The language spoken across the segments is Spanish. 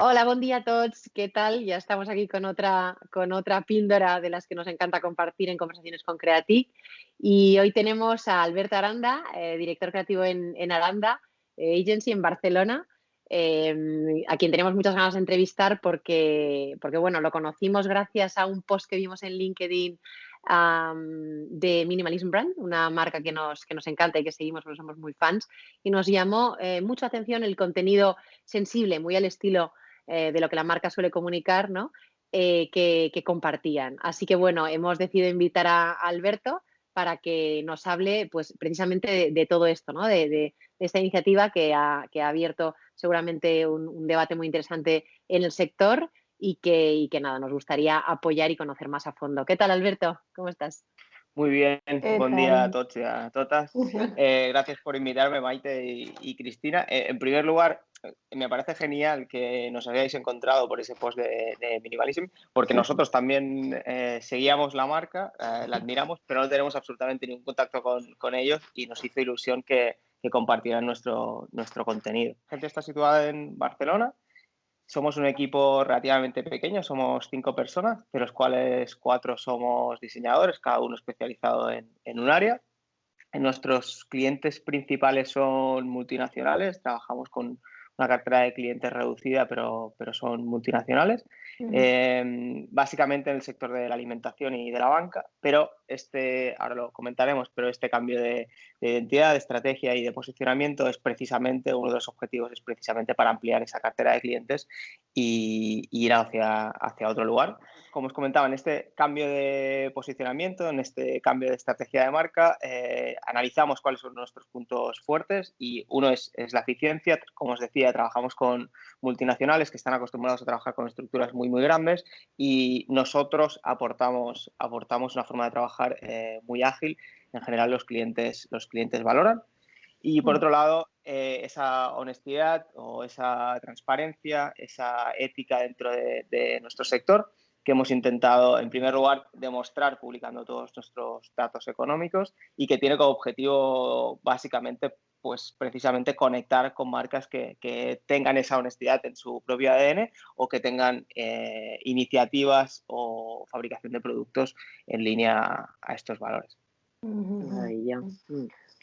Hola, bon dia a tots. ¿Qué tal? Ya estamos aquí con otra píldora de las que nos encanta compartir en conversaciones con Creatic. Y hoy tenemos a Alberto Aranda, director creativo en Aranda Agency en Barcelona, a quien tenemos muchas ganas de entrevistar porque bueno, lo conocimos gracias a un post que vimos en LinkedIn de Minimalism Brand, una marca que nos encanta y que seguimos porque somos muy fans. Y nos llamó mucho atención el contenido sensible, muy al estilo de lo que la marca suele comunicar, ¿no? Que compartían. Así que bueno, hemos decidido invitar a Alberto para que nos hable, pues, precisamente de todo esto, ¿no? De esta iniciativa que ha abierto seguramente un debate muy interesante en el sector y que nada, nos gustaría apoyar y conocer más a fondo. ¿Qué tal, Alberto? ¿Cómo estás? Muy bien, ¿Qué buen día a tal? tots y a totes. Gracias por invitarme, Maite y Cristina. En primer lugar, me parece genial que nos hayáis encontrado por ese post de Minimalism, porque nosotros también seguíamos la marca, la admiramos, pero no tenemos absolutamente ningún contacto con ellos y nos hizo ilusión que compartieran nuestro contenido. La gente está situada en Barcelona. Somos un equipo relativamente pequeño, somos 5 personas, de los cuales 4 somos diseñadores, cada uno especializado en un área. Nuestros clientes principales son multinacionales, trabajamos con una cartera de clientes reducida, pero son multinacionales. Básicamente en el sector de la alimentación y de la banca, pero ahora lo comentaremos, pero este cambio de identidad, de estrategia y de posicionamiento es precisamente, uno de los objetivos es precisamente para ampliar esa cartera de clientes y ir hacia otro lugar. Como os comentaba, en este cambio de posicionamiento, en este cambio de estrategia de marca, analizamos cuáles son nuestros puntos fuertes y uno es la eficiencia. Como os decía, trabajamos con multinacionales que están acostumbrados a trabajar con estructuras muy, muy grandes y nosotros aportamos una forma de trabajar muy ágil. En general, los clientes valoran. Y por otro lado, esa honestidad o esa transparencia, esa ética dentro de nuestro sector, que hemos intentado, en primer lugar, demostrar publicando todos nuestros datos económicos y que tiene como objetivo, básicamente, pues precisamente conectar con marcas que tengan esa honestidad en su propio ADN o que tengan iniciativas o fabricación de productos en línea a estos valores. Maravilla.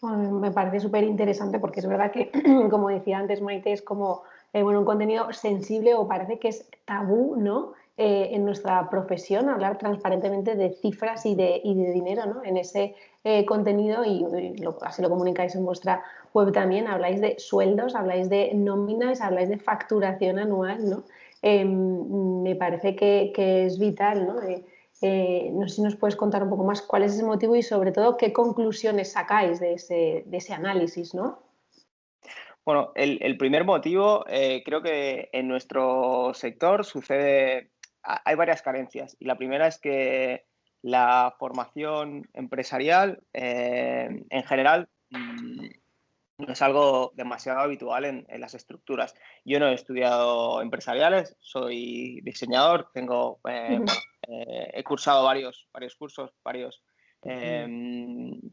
Bueno, me parece súper interesante porque es verdad que, como decía antes Maite, es como un contenido sensible o parece que es tabú, ¿no? En nuestra profesión hablar transparentemente de cifras y de dinero, ¿no? En ese contenido así lo comunicáis en vuestra web también, habláis de sueldos, habláis de nóminas, habláis de facturación anual, ¿no? Me parece que es vital, ¿no? No sé si nos puedes contar un poco más cuál es ese motivo y sobre todo qué conclusiones sacáis de ese análisis, ¿no? Bueno, el primer motivo, creo que en nuestro sector hay varias carencias y la primera es que la formación empresarial en general no es algo demasiado habitual en las estructuras. Yo no he estudiado empresariales, soy diseñador, he cursado varios cursos,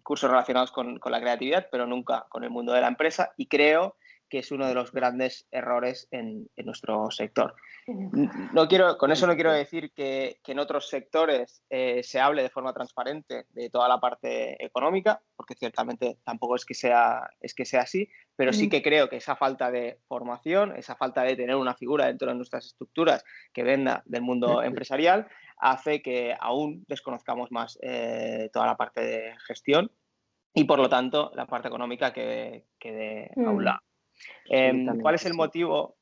cursos relacionados con la creatividad, pero nunca con el mundo de la empresa y creo que es uno de los grandes errores en nuestro sector. Con eso no quiero decir que en otros sectores se hable de forma transparente de toda la parte económica, porque ciertamente tampoco es que sea así, pero sí que creo que esa falta de formación, esa falta de tener una figura dentro de nuestras estructuras que venga del mundo empresarial, hace que aún desconozcamos más toda la parte de gestión y, por lo tanto, la parte económica quede a un lado. ¿Cuál es el motivo?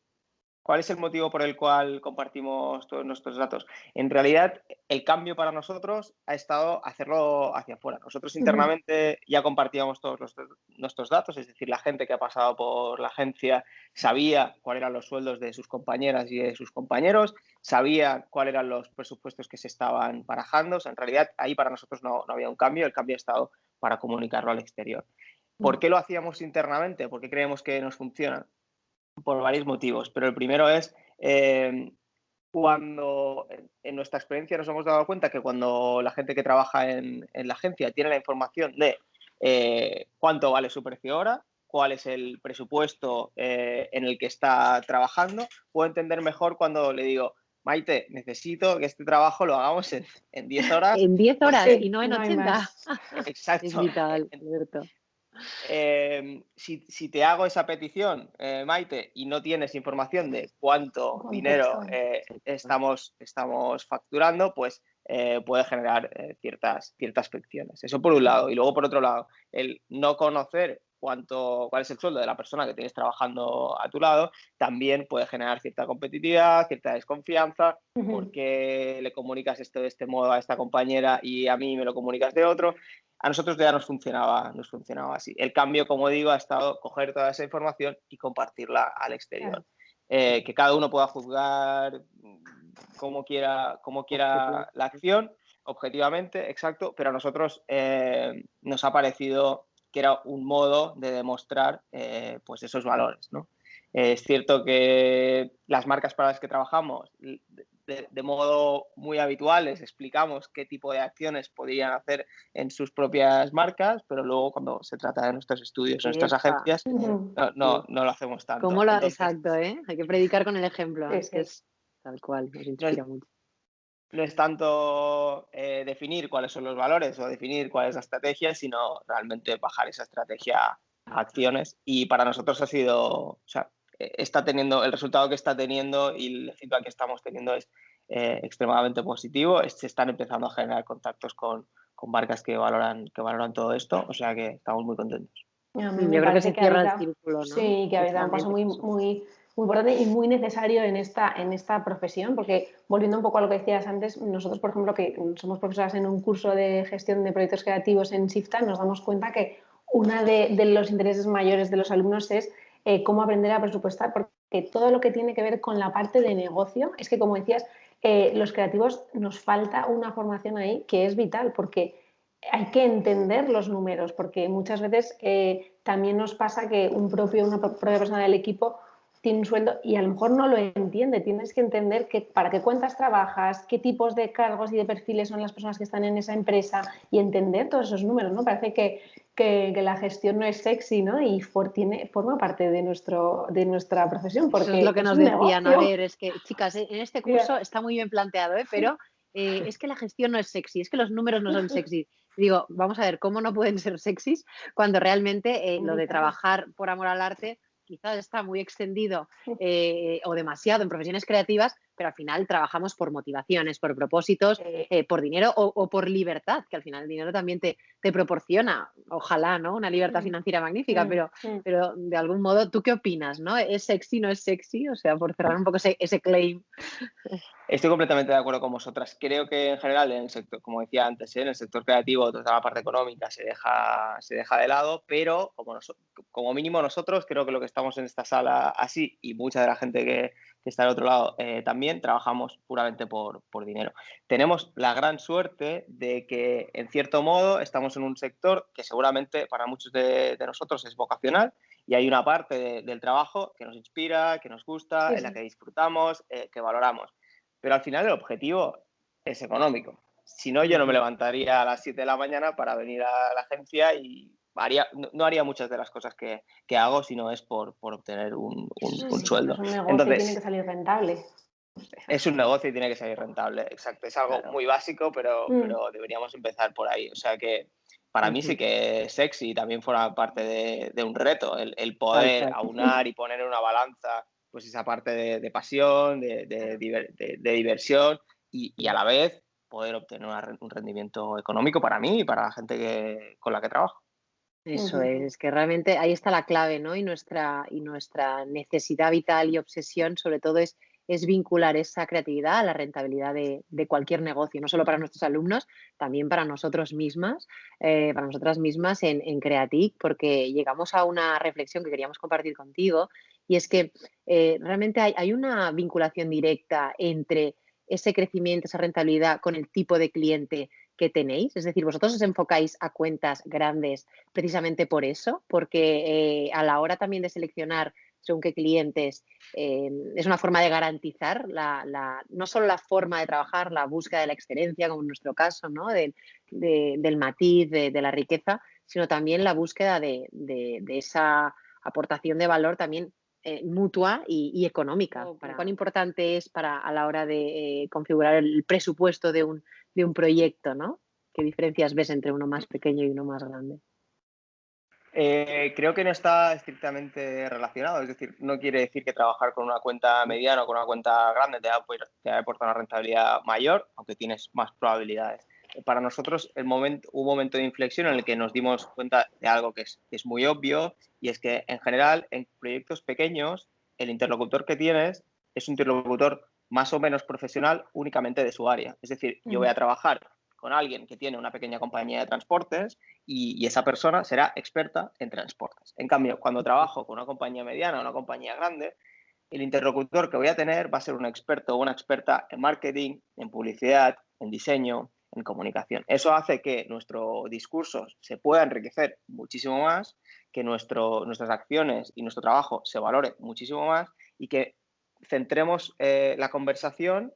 ¿Cuál es el motivo por el cual compartimos todos nuestros datos? En realidad, el cambio para nosotros ha estado hacerlo hacia afuera. Nosotros internamente ya compartíamos todos nuestros datos, es decir, la gente que ha pasado por la agencia sabía cuáles eran los sueldos de sus compañeras y de sus compañeros, sabía cuáles eran los presupuestos que se estaban barajando. O sea, en realidad, ahí para nosotros no había un cambio, el cambio ha estado para comunicarlo al exterior. ¿Por qué lo hacíamos internamente? ¿Por qué creemos que nos funciona? Por varios motivos, pero el primero es cuando en nuestra experiencia nos hemos dado cuenta que cuando la gente que trabaja en la agencia tiene la información de cuánto vale su precio hora, cuál es el presupuesto en el que está trabajando, puedo entender mejor cuando le digo, Maite, necesito que este trabajo lo hagamos en 10 horas. En 10 horas Sí, y no en no hay 80. más. Es Exacto. vital, Alberto. Si te hago esa petición, Maite, y no tienes información de cuánto Contexto. dinero estamos facturando, pues puede generar ciertas fricciones. Eso por un lado. Y luego, por otro lado, el no conocer cuál es el sueldo de la persona que tienes trabajando a tu lado también puede generar cierta competitividad, cierta desconfianza, porque le comunicas esto de este modo a esta compañera y a mí me lo comunicas de otro. A nosotros ya nos funcionaba así. El cambio, como digo, ha estado coger toda esa información y compartirla al exterior. Claro. Que cada uno pueda juzgar como quiera la acción, objetivamente, exacto, pero a nosotros nos ha parecido que era un modo de demostrar pues esos valores, ¿no? Es cierto que las marcas para las que trabajamos, de modo muy habitual, les explicamos qué tipo de acciones podrían hacer en sus propias marcas, pero luego cuando se trata de nuestros estudios, nuestras agencias, no lo hacemos tanto. Exacto, ¿eh? Hay que predicar con el ejemplo, es que es tal cual, nos inspira mucho. No es tanto definir cuáles son los valores o definir cuál es la estrategia, sino realmente bajar esa estrategia a acciones. Y para nosotros ha sido, o sea, está teniendo el resultado que está teniendo y el feedback que estamos teniendo es extremadamente positivo. Se están empezando a generar contactos con marcas que valoran todo esto, o sea que estamos muy contentos. Yo creo que se cierra el círculo, ¿no? Sí, que habéis dado un paso muy importante y muy necesario en esta profesión, porque volviendo un poco a lo que decías antes, nosotros, por ejemplo, que somos profesoras en un curso de gestión de proyectos creativos en SIFTA, nos damos cuenta que uno de los intereses mayores de los alumnos es cómo aprender a presupuestar, porque todo lo que tiene que ver con la parte de negocio, es que, como decías, los creativos nos falta una formación ahí que es vital, porque hay que entender los números, porque muchas veces también nos pasa que una propia persona del equipo tiene un sueldo y a lo mejor no lo entiende. Tienes que entender para qué cuentas trabajas, qué tipos de cargos y de perfiles son las personas que están en esa empresa y entender todos esos números, ¿no? Parece que la gestión no es sexy, ¿no? Y forma parte de nuestra profesión. Porque eso es lo que nos decían. A ver, es que, chicas, en este curso está muy bien planteado, pero es que la gestión no es sexy, es que los números no son sexy. Digo, vamos a ver, ¿cómo no pueden ser sexys cuando realmente lo de trabajar por amor al arte quizás está muy extendido o demasiado en profesiones creativas, pero al final trabajamos por motivaciones, por propósitos, por dinero o por libertad, que al final el dinero también te proporciona, ojalá, ¿no? Una libertad financiera magnífica, pero de algún modo, ¿tú qué opinas, no? ¿Es sexy, no es sexy? O sea, por cerrar un poco ese claim. Estoy completamente de acuerdo con vosotras. Creo que en general, en el sector, como decía antes, en el sector creativo, toda la parte económica se deja de lado, pero como mínimo nosotros, creo que lo que estamos en esta sala así y mucha de la gente que está al otro lado también trabajamos puramente por dinero. Tenemos la gran suerte de que, en cierto modo, estamos en un sector que seguramente para muchos de nosotros es vocacional y hay una parte del trabajo que nos inspira, que nos gusta, en la que disfrutamos, que valoramos. Pero al final el objetivo es económico. Si no, yo no me levantaría a las 7 de la mañana para venir a la agencia y no haría muchas de las cosas que hago si no es por obtener un sueldo. Es un negocio. Entonces, y tiene que salir rentable. Es un negocio y tiene que salir rentable, exacto. Es algo muy básico, pero deberíamos empezar por ahí. O sea que para mí sí que es sexy y también forma parte de un reto, el poder aunar y poner en una balanza pues esa parte de pasión, de diversión y a la vez poder obtener un rendimiento económico para mí y para la gente con la que trabajo. Eso es que realmente ahí está la clave, ¿no? Y nuestra necesidad vital y obsesión, sobre todo, es vincular esa creatividad a la rentabilidad de cualquier negocio, no solo para nuestros alumnos, también para nosotras mismas en Creatic, porque llegamos a una reflexión que queríamos compartir contigo, y es que realmente hay una vinculación directa entre ese crecimiento, esa rentabilidad con el tipo de cliente que tenéis. Es decir, vosotros os enfocáis a cuentas grandes precisamente por eso, porque a la hora también de seleccionar según qué clientes, es una forma de garantizar no solo la forma de trabajar, la búsqueda de la excelencia, como en nuestro caso, ¿no? del matiz, de la riqueza, sino también la búsqueda de esa aportación de valor también mutua y económica. ¿Cuán importante es a la hora de configurar el presupuesto de un proyecto, ¿no? ¿Qué diferencias ves entre uno más pequeño y uno más grande? Creo que no está estrictamente relacionado, es decir, no quiere decir que trabajar con una cuenta mediana o con una cuenta grande te va a aportar una rentabilidad mayor, aunque tienes más probabilidades. Para nosotros hubo un momento de inflexión en el que nos dimos cuenta de algo que es muy obvio, y es que en general en proyectos pequeños el interlocutor que tienes es un interlocutor más o menos profesional únicamente de su área. Es decir, yo voy a trabajar con alguien que tiene una pequeña compañía de transportes y esa persona será experta en transportes. En cambio, cuando trabajo con una compañía mediana o una compañía grande, el interlocutor que voy a tener va a ser un experto o una experta en marketing, en publicidad, en diseño, en comunicación. Eso hace que nuestro discurso se pueda enriquecer muchísimo más, que nuestras acciones y nuestro trabajo se valore muchísimo más y que centremos la conversación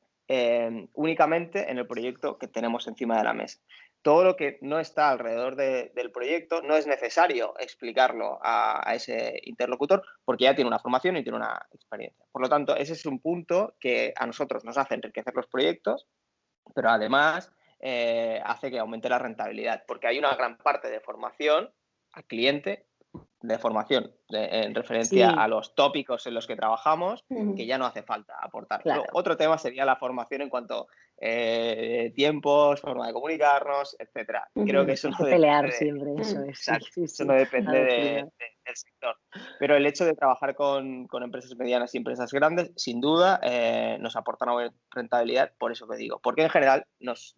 únicamente en el proyecto que tenemos encima de la mesa. Todo lo que no está alrededor del proyecto no es necesario explicarlo a ese interlocutor porque ya tiene una formación y tiene una experiencia. Por lo tanto, ese es un punto que a nosotros nos hace enriquecer los proyectos, pero además hace que aumente la rentabilidad, porque hay una gran parte de formación al cliente, de formación en referencia a los tópicos en los que trabajamos, que ya no hace falta aportar. Claro. Otro tema sería la formación en cuanto a tiempos, forma de comunicarnos, etcétera. Creo que eso no depende pelear siempre, eso es. Exacto, Sí, eso no depende del sector. Pero el hecho de trabajar con empresas medianas y empresas grandes, sin duda, nos aporta una buena rentabilidad, por eso que digo. Porque en general nos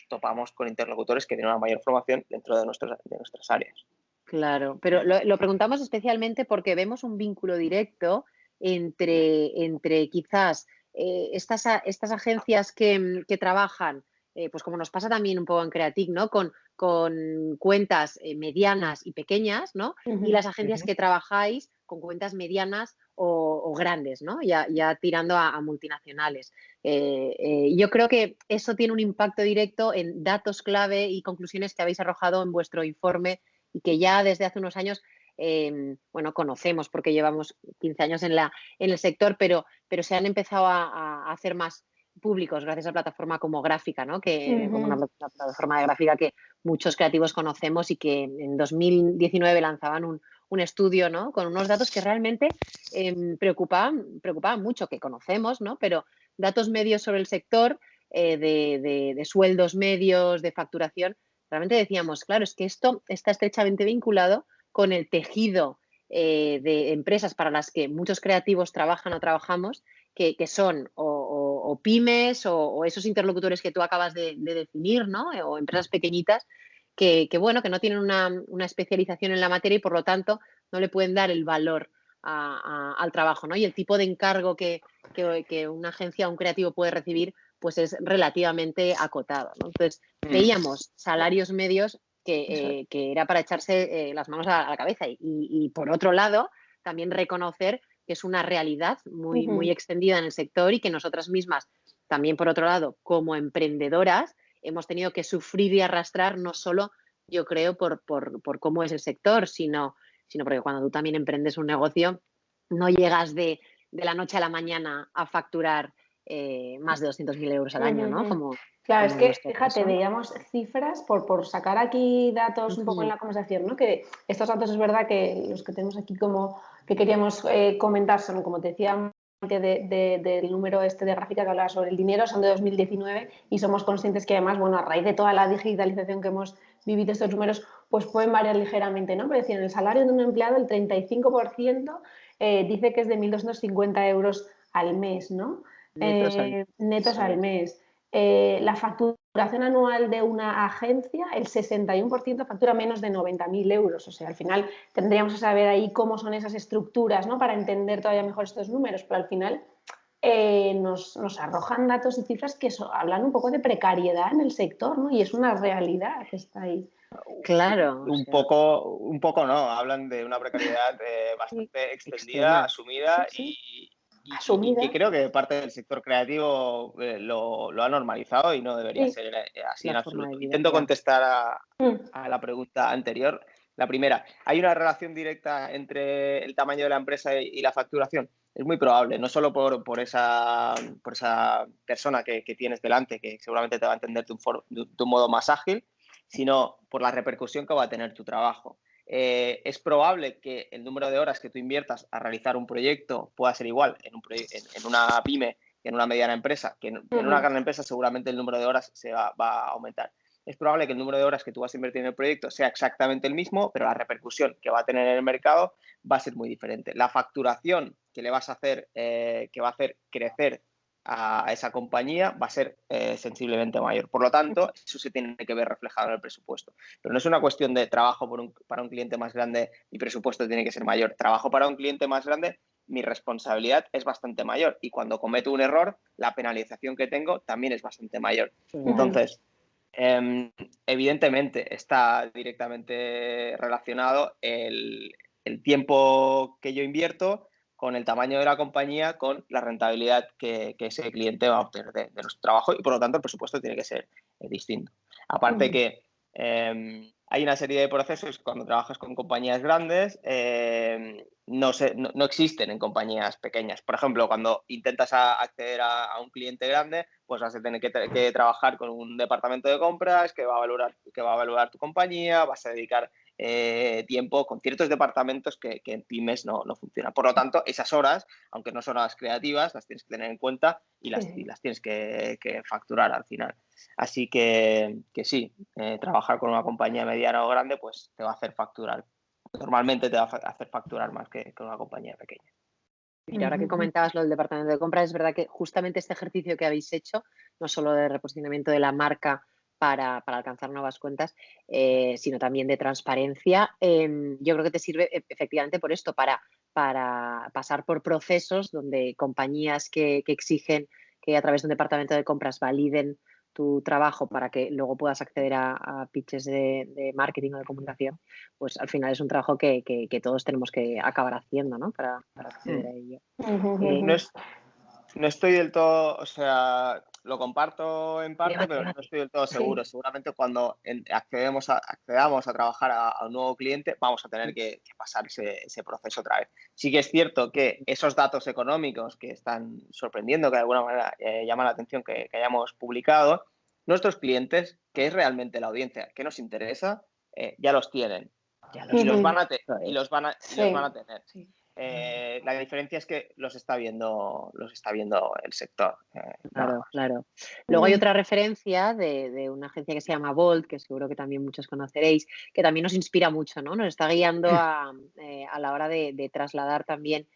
topamos con interlocutores que tienen una mayor formación dentro de nuestras áreas. Claro, pero lo preguntamos especialmente porque vemos un vínculo directo entre quizás estas agencias que trabajan, pues como nos pasa también un poco en Creatic, ¿no? Con cuentas medianas y pequeñas, ¿no? Y las agencias que trabajáis con cuentas medianas o grandes, ¿no? Ya tirando a multinacionales. Yo creo que eso tiene un impacto directo en datos clave y conclusiones que habéis arrojado en vuestro informe y que ya desde hace unos años, conocemos porque llevamos 15 años en el sector, pero se han empezado a hacer más públicos gracias a plataforma como Gráfica, ¿no? Como una plataforma de gráfica que muchos creativos conocemos y que en 2019 lanzaban un estudio, ¿no? Con unos datos que realmente preocupaban mucho, que conocemos, ¿no? Pero datos medios sobre el sector, de sueldos medios, de facturación. Realmente decíamos, claro, es que esto está estrechamente vinculado con el tejido de empresas para las que muchos creativos trabajan o trabajamos, que son o pymes o esos interlocutores que tú acabas de definir, ¿no? O empresas pequeñitas que no tienen una especialización en la materia y por lo tanto no le pueden dar el valor al trabajo, ¿no? Y el tipo de encargo que una agencia o un creativo puede recibir pues es relativamente acotado, ¿no? Entonces, veíamos salarios medios que era para echarse las manos a la cabeza y por otro lado, también reconocer que es una realidad muy extendida en el sector y que nosotras mismas, también por otro lado, como emprendedoras, hemos tenido que sufrir y arrastrar no solo, yo creo, por cómo es el sector, sino porque cuando tú también emprendes un negocio, no llegas de la noche a la mañana a facturar más de 200.000 euros al año, ¿no? Claro, es que, fíjate, veíamos cifras, por sacar aquí datos un poco en la conversación, ¿no? Que estos datos es verdad que los que tenemos aquí como que queríamos comentar son, como te decía antes, del número este de Gráfica que hablaba sobre el dinero, son de 2019 y somos conscientes que además, bueno, a raíz de toda la digitalización que hemos vivido, estos números pues pueden variar ligeramente, ¿no? Pero decir, en el salario de un empleado el 35% dice que es de 1.250 euros al mes, ¿no? Netos al mes. La facturación anual de una agencia, el 61% factura menos de 90.000 euros. O sea, al final tendríamos que saber ahí cómo son esas estructuras, ¿no? Para entender todavía mejor estos números, pero al final nos arrojan datos y cifras que hablan un poco de precariedad en el sector, ¿no? Y es una realidad que está ahí. Claro. Un poco no, hablan de una precariedad bastante extendida, asumida y que creo que parte del sector creativo lo ha normalizado y no debería ser así en absoluto. Intento contestar a la pregunta anterior. La primera, ¿hay una relación directa entre el tamaño de la empresa y la facturación? Es muy probable, no solo por esa persona que tienes delante, que seguramente te va a entender de un modo más ágil, sino por la repercusión que va a tener tu trabajo. Es probable que el número de horas que tú inviertas a realizar un proyecto pueda ser igual en una pyme que en una mediana empresa, que en una gran empresa seguramente el número de horas va a aumentar. Es probable que el número de horas que tú vas a invertir en el proyecto sea exactamente el mismo, pero la repercusión que va a tener en el mercado va a ser muy diferente. La facturación que le vas a hacer, que va a hacer crecer a esa compañía, va a ser sensiblemente mayor. Por lo tanto, eso se tiene que ver reflejado en el presupuesto. Pero no es una cuestión de trabajo para un cliente más grande, mi presupuesto tiene que ser mayor. Trabajo para un cliente más grande, mi responsabilidad es bastante mayor. Y cuando cometo un error, la penalización que tengo también es bastante mayor. Entonces, evidentemente está directamente relacionado el tiempo que yo invierto con el tamaño de la compañía, con la rentabilidad que ese cliente va a obtener de nuestro trabajo, y por lo tanto el presupuesto tiene que ser distinto. Aparte que hay una serie de procesos cuando trabajas con compañías grandes, no existen en compañías pequeñas. Por ejemplo, cuando intentas acceder a un cliente grande, pues vas a tener que trabajar con un departamento de compras que va a evaluar tu compañía, vas a dedicar tiempo con ciertos departamentos que en pymes no funcionan. Por lo tanto, esas horas, aunque no son horas creativas, las tienes que tener en cuenta y las tienes que facturar al final. Así que sí, trabajar con una compañía mediana o grande pues te va a hacer facturar. Normalmente te va a hacer facturar más que con una compañía pequeña. Mira, ahora que comentabas lo del departamento de compras, es verdad que justamente este ejercicio que habéis hecho, no solo de reposicionamiento de la marca para alcanzar nuevas cuentas, sino también de transparencia, yo creo que te sirve efectivamente por esto, para pasar por procesos donde compañías que exigen que a través de un departamento de compras validen tu trabajo para que luego puedas acceder a pitches de marketing o de comunicación, pues al final es un trabajo que todos tenemos que acabar haciendo, ¿no? Para acceder a ello. No estoy del todo, o sea, lo comparto en parte, pero no estoy del todo seguro. Seguramente cuando accedamos a trabajar a un nuevo cliente, vamos a tener que pasar ese proceso otra vez. Sí que es cierto que esos datos económicos que están sorprendiendo, que de alguna manera llama la atención que hayamos publicado, nuestros clientes, que es realmente la audiencia que nos interesa, ya los tienen. Y los van a tener. Sí. La diferencia es que los está viendo el sector. Claro. Luego hay otra referencia de una agencia que se llama Bolt, que seguro que también muchos conoceréis, que también nos inspira mucho, ¿no? Nos está guiando a la hora de trasladar también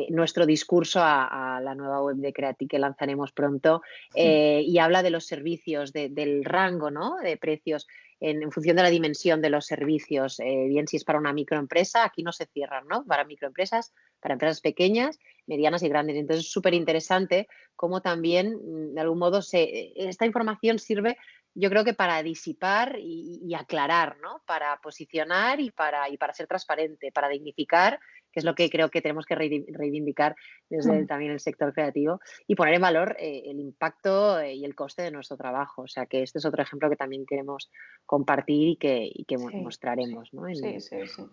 nuestro discurso a la nueva web de Creative que lanzaremos pronto, y habla de los servicios, del rango, ¿no? De precios en función de la dimensión de los servicios, bien si es para una microempresa, aquí no se cierran, ¿no? Para microempresas, para empresas pequeñas, medianas y grandes. Entonces es súper interesante cómo también, de algún modo, esta información sirve, yo creo que para disipar y aclarar, ¿no? Para posicionar y para ser transparente, para dignificar, que es lo que creo que tenemos que reivindicar desde también el sector creativo, y poner en valor el impacto y el coste de nuestro trabajo. O sea que este es otro ejemplo que también queremos compartir y que mostraremos, ¿no? En este caso.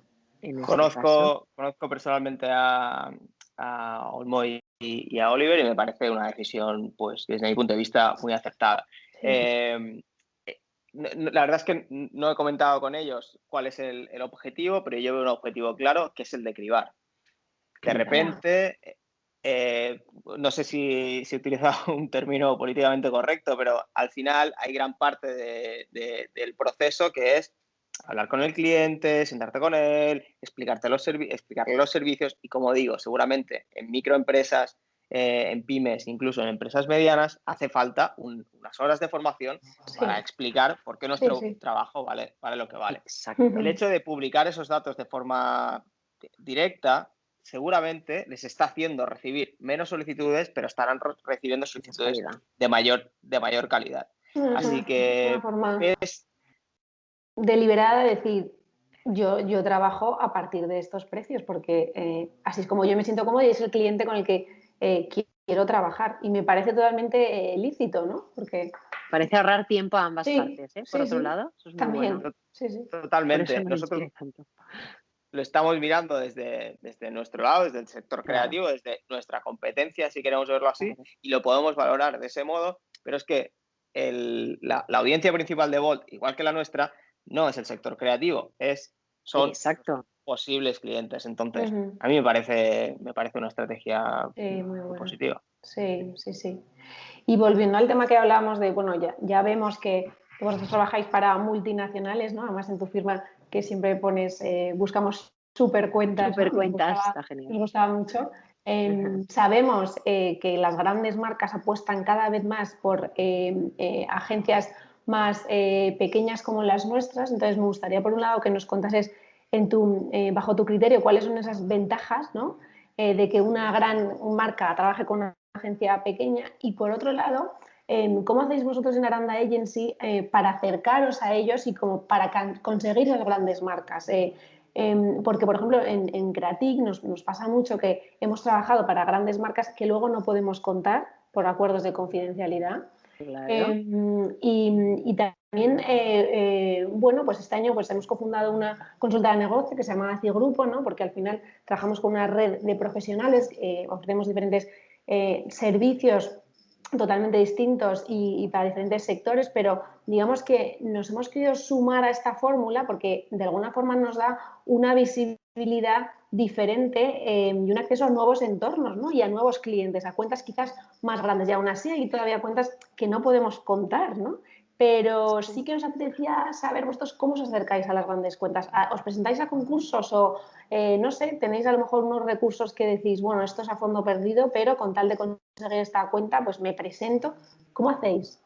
Conozco personalmente a Olmo y a Oliver, y me parece una decisión, pues desde mi punto de vista, muy acertada. La verdad es que no he comentado con ellos cuál es el objetivo, pero yo veo un objetivo claro, que es el de cribar. De repente, no sé si he utilizado un término políticamente correcto, pero al final hay gran parte del proceso que es hablar con el cliente, sentarte con él, explicarle los servicios, y como digo, seguramente en microempresas, en pymes, incluso en empresas medianas, hace falta unas horas de formación para explicar por qué nuestro trabajo vale lo que vale. Exacto. El hecho de publicar esos datos de forma directa seguramente les está haciendo recibir menos solicitudes, pero estarán recibiendo solicitudes de mayor calidad. Así que una forma deliberada de decir, yo trabajo a partir de estos precios, porque así es como yo me siento cómoda y es el cliente con el que quiero trabajar. Y me parece totalmente lícito, ¿no? Porque Parece ahorrar tiempo a ambas sí, partes, ¿eh? Por sí, otro sí, lado, eso es muy bueno. también. Sí, sí. Por eso Totalmente. nos Nosotros inspira tanto. lo estamos mirando desde nuestro lado, desde el sector Claro, creativo, desde nuestra competencia, si queremos verlo así, claro. y lo podemos valorar de ese modo, pero es que la audiencia principal de Volt, igual que la nuestra, no es el sector creativo, son Exacto. posibles clientes. Entonces, Ujú. a mí me parece una estrategia Muy muy bueno. positiva. Sí, sí, sí. Y volviendo al tema que hablábamos de, bueno, ya vemos que vosotros trabajáis para multinacionales, ¿no? Además en tu firma que siempre pones, buscamos super cuentas, ¿no? Super cuentas, está genial. Nos gustaba mucho. Sabemos que las grandes marcas apuestan cada vez más por agencias más pequeñas como las nuestras, entonces me gustaría por un lado que nos contases bajo tu criterio cuáles son esas ventajas, ¿no? De que una gran marca trabaje con una agencia pequeña y por otro lado, ¿cómo hacéis vosotros en Aranda Agency para acercaros a ellos y como para conseguir las grandes marcas? Porque, por ejemplo, en Creatic nos pasa mucho que hemos trabajado para grandes marcas que luego no podemos contar por acuerdos de confidencialidad. Claro. Y también, bueno, pues este año pues hemos cofundado una consulta de negocio que se llama ACI Grupo, ¿no? Porque al final trabajamos con una red de profesionales, ofrecemos diferentes servicios totalmente distintos y para diferentes sectores, pero digamos que nos hemos querido sumar a esta fórmula porque de alguna forma nos da una visibilidad diferente y un acceso a nuevos entornos, ¿no? Y a nuevos clientes, a cuentas quizás más grandes. Y aún así hay todavía cuentas que no podemos contar, ¿no? Pero sí que nos apetecía saber vosotros cómo os acercáis a las grandes cuentas. ¿Os presentáis a concursos o, no sé, tenéis a lo mejor unos recursos que decís, bueno, esto es a fondo perdido, pero con tal de conseguir esta cuenta, pues me presento? ¿Cómo hacéis?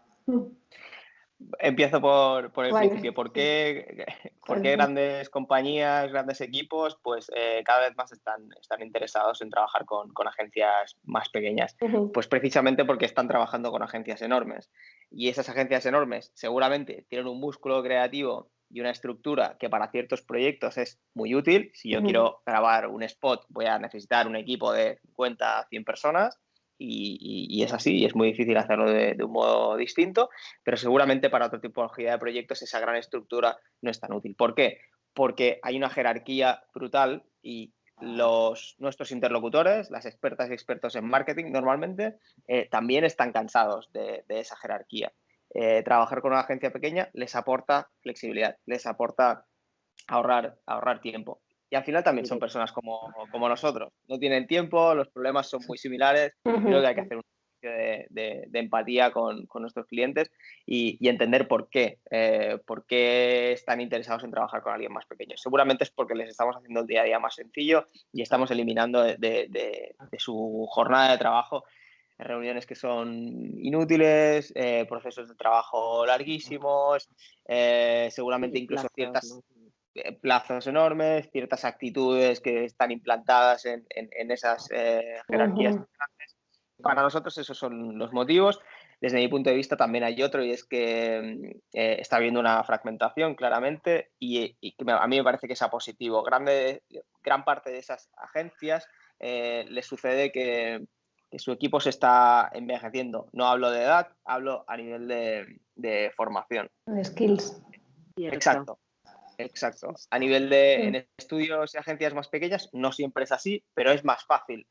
Empiezo por el Vale, principio. ¿Por sí, qué, por qué perfecto. grandes compañías, grandes equipos, pues cada vez más están interesados en trabajar con agencias más pequeñas? Ujú, Pues precisamente porque están trabajando con agencias enormes. Y esas agencias enormes seguramente tienen un músculo creativo y una estructura que para ciertos proyectos es muy útil. Si yo ujú. quiero grabar un spot, voy a necesitar un equipo de 50 a 100 personas. Y es así, y es muy difícil hacerlo de un modo distinto, pero seguramente para otra tipología de proyectos esa gran estructura no es tan útil. ¿Por qué? Porque hay una jerarquía brutal y nuestros interlocutores, las expertas y expertos en marketing normalmente, también están cansados de esa jerarquía. Trabajar con una agencia pequeña les aporta flexibilidad, les aporta ahorrar tiempo. Y al final también son personas como nosotros. No tienen tiempo, los problemas son muy similares. Creo Ujú, que hay que hacer un ejercicio de empatía con nuestros clientes y entender por qué están interesados en trabajar con alguien más pequeño. Seguramente es porque les estamos haciendo el día a día más sencillo y estamos eliminando de su jornada de trabajo reuniones que son inútiles, procesos de trabajo larguísimos, seguramente Y incluso plazos, ciertas ¿no? plazos enormes, ciertas actitudes que están implantadas en esas jerarquías. ujú. Para nosotros esos son los motivos. Desde mi punto de vista también hay otro y es que está habiendo una fragmentación claramente y que a mí me parece que es positivo. Gran parte de esas agencias les sucede que su equipo se está envejeciendo. No hablo de edad, hablo a nivel de formación. De skills. Cierto. Exacto. Sí, Exacto. sí. A nivel en estudios y agencias más pequeñas no siempre es así, pero es más fácil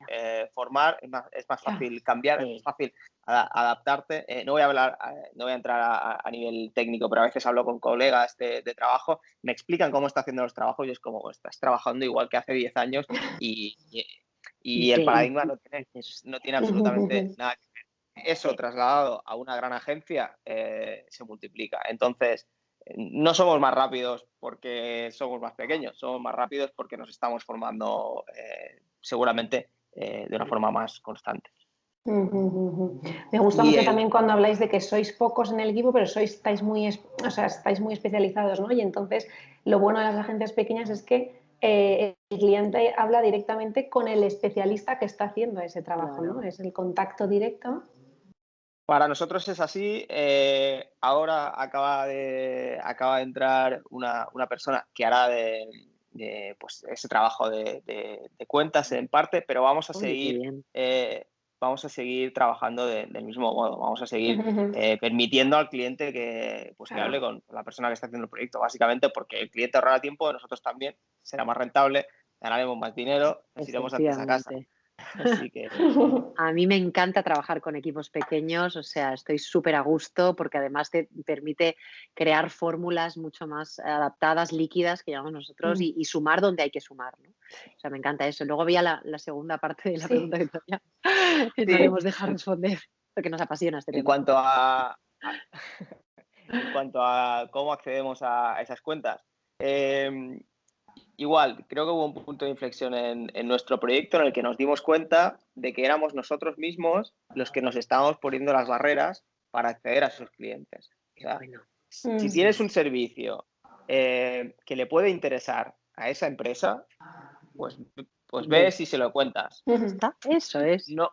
formar, es más Ya. fácil cambiar, es más Sí. fácil adaptarte. No voy a entrar a nivel técnico, pero a veces hablo con colegas de trabajo, me explican cómo está haciendo los trabajos y es como, "Pues, estás trabajando igual que hace 10 años y el paradigma Dices, no tiene Ujú, absolutamente ujú. nada que ver. Eso trasladado a una gran agencia se multiplica. Entonces, no somos más rápidos porque somos más pequeños, somos más rápidos porque nos estamos formando seguramente de una forma más constante. Ujú, ujú. Me gusta Y mucho el, también cuando habláis de que sois pocos en el equipo, pero o sea, estáis muy especializados, ¿no? Y entonces lo bueno de las agencias pequeñas es que el cliente habla directamente con el especialista que está haciendo ese trabajo, ¿no? claro. Es el contacto directo. para nosotros es así. Ahora acaba de entrar una persona que hará pues, ese trabajo de cuentas en parte, pero vamos a Oye, qué seguir bien. vamos a seguir trabajando del mismo modo, vamos a seguir permitiendo al cliente que hable con la persona que está haciendo el proyecto, básicamente porque el cliente ahorrará tiempo, nosotros también, será más rentable, ganaremos más dinero, nos iremos antes a casa. Así que... A mí me encanta trabajar con equipos pequeños, o sea, estoy súper a gusto porque además te permite crear fórmulas mucho más adaptadas, líquidas, que llamamos nosotros, y sumar donde hay que sumar, ¿no? O sea, me encanta eso. Luego había la segunda parte de la pregunta que todavía no le hemos dejado responder, porque nos apasiona este tema. En cuanto a cómo accedemos a esas cuentas, igual, creo que hubo un punto de inflexión en nuestro proyecto en el que nos dimos cuenta de que éramos nosotros mismos los que nos estábamos poniendo las barreras para acceder a esos clientes. O sea, si tienes un servicio que le puede interesar a esa empresa, pues ves y se lo cuentas. Eso es. No,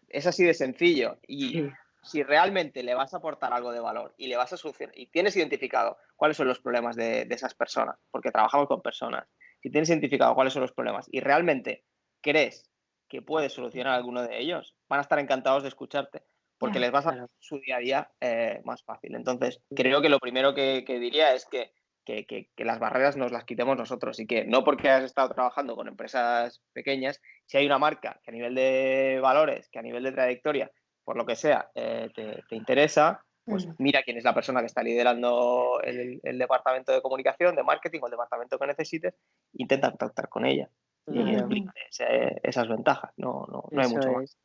es así de sencillo. Y si realmente le vas a aportar algo de valor y le vas a solucionar, y tienes identificado cuáles son los problemas de esas personas, porque trabajamos con personas, si tienes identificado cuáles son los problemas y realmente crees que puedes solucionar alguno de ellos, van a estar encantados de escucharte, porque les vas a hacer su día a día más fácil. Entonces, creo que lo primero que diría es que las barreras nos las quitemos nosotros y que no porque has estado trabajando con empresas pequeñas, si hay una marca que a nivel de valores, que a nivel de trayectoria, por lo que sea, te interesa, pues mira quién es la persona que está liderando el departamento de comunicación, de marketing o el departamento que necesites, intenta contactar con ella y explícale esas ventajas, no hay mucho más.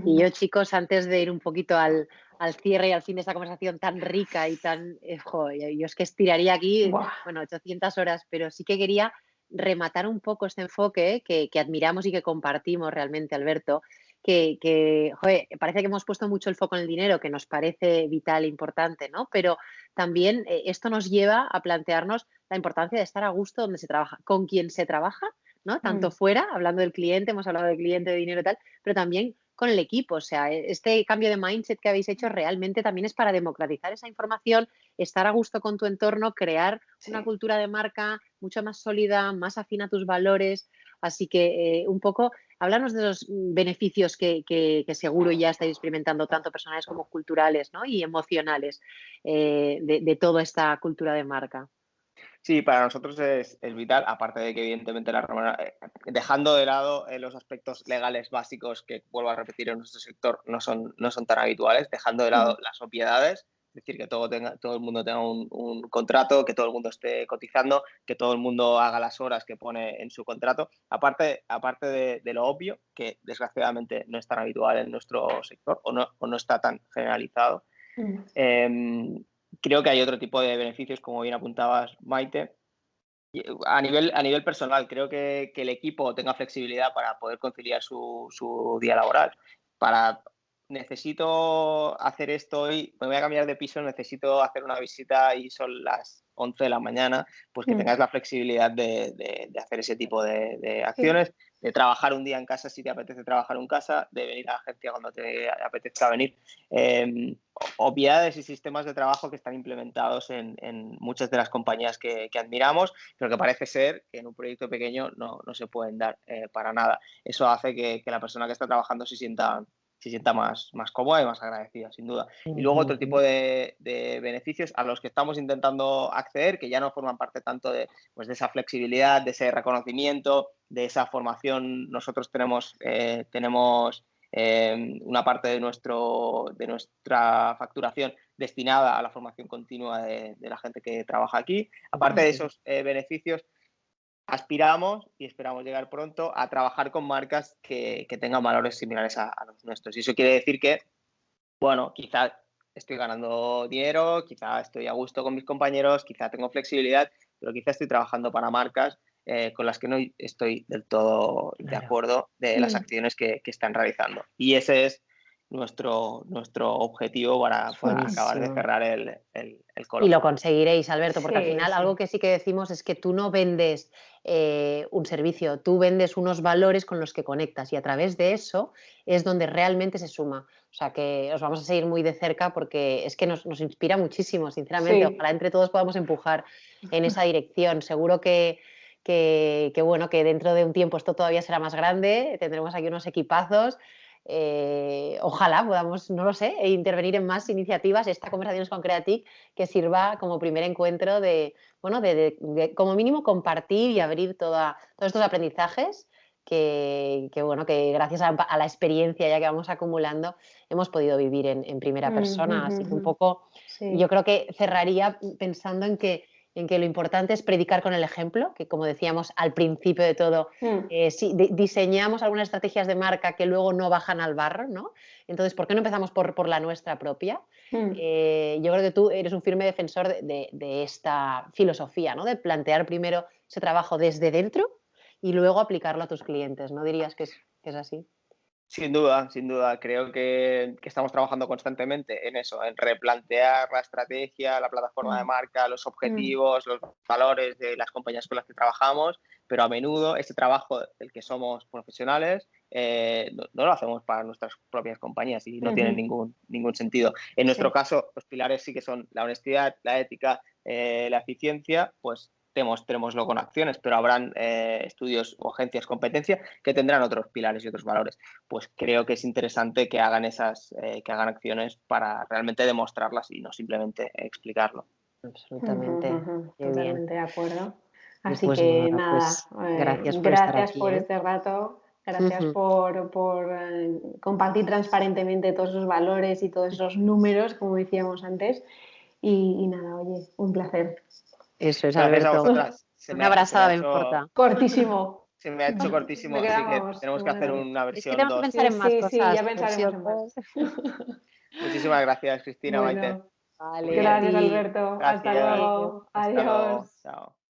Y yo, chicos, antes de ir un poquito al cierre y al fin de esta conversación tan rica y tan... yo es que estiraría aquí, 800 horas, pero sí que quería rematar un poco este enfoque que admiramos y que compartimos realmente, Alberto, que parece que hemos puesto mucho el foco en el dinero, que nos parece vital e importante, ¿no? Pero también esto nos lleva a plantearnos la importancia de estar a gusto donde se trabaja, con quien se trabaja, ¿no? Tanto fuera, hablando del cliente, hemos hablado del cliente, de dinero y tal, pero también con el equipo. O sea, este cambio de mindset que habéis hecho realmente también es para democratizar esa información, estar a gusto con tu entorno, crear una cultura de marca mucho más sólida, más afín a tus valores. Así que un poco, háblanos de los beneficios que seguro ya estáis experimentando, tanto personales como culturales, ¿no? Y emocionales, de toda esta cultura de marca. Sí, para nosotros es vital, aparte de que evidentemente dejando de lado los aspectos legales básicos que, vuelvo a repetir, en nuestro sector no son tan habituales, dejando de lado las obviedades, es decir, que todo el mundo tenga un contrato, que todo el mundo esté cotizando, que todo el mundo haga las horas que pone en su contrato, aparte de lo obvio, que desgraciadamente no es tan habitual en nuestro sector o no está tan generalizado. Creo que hay otro tipo de beneficios, como bien apuntabas, Maite. A nivel personal, creo que el equipo tenga flexibilidad para poder conciliar su día laboral. Necesito hacer esto hoy, me voy a cambiar de piso, necesito hacer una visita y son las 11 de la mañana, pues que tengas la flexibilidad de hacer ese tipo de acciones, de trabajar un día en casa si te apetece trabajar en casa, de venir a la agencia cuando te apetezca venir. Obviedades y sistemas de trabajo que están implementados en muchas de las compañías que admiramos, pero que parece ser que en un proyecto pequeño no se pueden dar para nada. Eso hace que la persona que está trabajando se sienta más cómoda y más agradecida, sin duda. Y luego otro tipo de beneficios a los que estamos intentando acceder, que ya no forman parte tanto de esa flexibilidad, de ese reconocimiento, de esa formación. Nosotros tenemos una parte de nuestra facturación destinada a la formación continua de la gente que trabaja aquí. Aparte de esos beneficios, aspiramos y esperamos llegar pronto a trabajar con marcas que tengan valores similares a los nuestros. Y eso quiere decir que, bueno, quizá estoy ganando dinero, quizá estoy a gusto con mis compañeros, quizá tengo flexibilidad, pero quizá estoy trabajando para marcas con las que no estoy del todo de acuerdo de las acciones que están realizando. Y ese es nuestro objetivo para acabar de cerrar el color. Y lo conseguiréis, Alberto, porque al final algo que sí que decimos es que tú no vendes un servicio, tú vendes unos valores con los que conectas y a través de eso es donde realmente se suma. O sea que os vamos a seguir muy de cerca porque es que nos inspira muchísimo, sinceramente. Ojalá entre todos podamos empujar en esa dirección. Seguro que bueno, que dentro de un tiempo esto todavía será más grande, tendremos aquí unos equipazos ojalá podamos, no lo sé, intervenir en más iniciativas, esta Conversaciones con Creatic, que sirva como primer encuentro de, bueno, de como mínimo compartir y abrir todos estos aprendizajes bueno, que gracias a la experiencia ya que vamos acumulando hemos podido vivir en primera persona. Así que un poco, Sí. yo creo que cerraría pensando en que lo importante es predicar con el ejemplo, que como decíamos al principio de todo, si diseñamos algunas estrategias de marca que luego no bajan al barro, ¿no? Entonces, ¿por qué no empezamos por la nuestra propia? Yo creo que tú eres un firme defensor de esta filosofía, ¿no? De plantear primero ese trabajo desde dentro y luego aplicarlo a tus clientes, ¿no dirías que es así? Sin duda, sin duda. Creo que estamos trabajando constantemente en eso, en replantear la estrategia, la plataforma de marca, los objetivos, los valores de las compañías con las que trabajamos, pero a menudo este trabajo del que somos profesionales no lo hacemos para nuestras propias compañías y no tiene ningún sentido. En nuestro caso, los pilares sí que son la honestidad, la ética, la eficiencia, pues demostrémoslo con acciones, pero habrán estudios o agencias competencia que tendrán otros pilares y otros valores. Pues creo que es interesante que hagan que hagan acciones para realmente demostrarlas y no simplemente explicarlo. Absolutamente. Totalmente de acuerdo. Así pues que nada, pues, gracias por aquí, este rato, gracias por compartir transparentemente todos esos valores y todos esos números, como decíamos antes. Y nada, oye, un placer. Eso es, Gracias Alberto. a vosotras. Una abrazada bien corta. Cortísimo. Se me ha hecho cortísimo, así que tenemos que hacer una Es que versión tenemos que 2. pensar en más Sí, cosas. ya pensaremos en más. Muchísimas gracias, Cristina, Maite. Bueno, Vale, a gracias, ti. Alberto. Hasta Gracias. luego. Hasta luego. Adiós. Chao.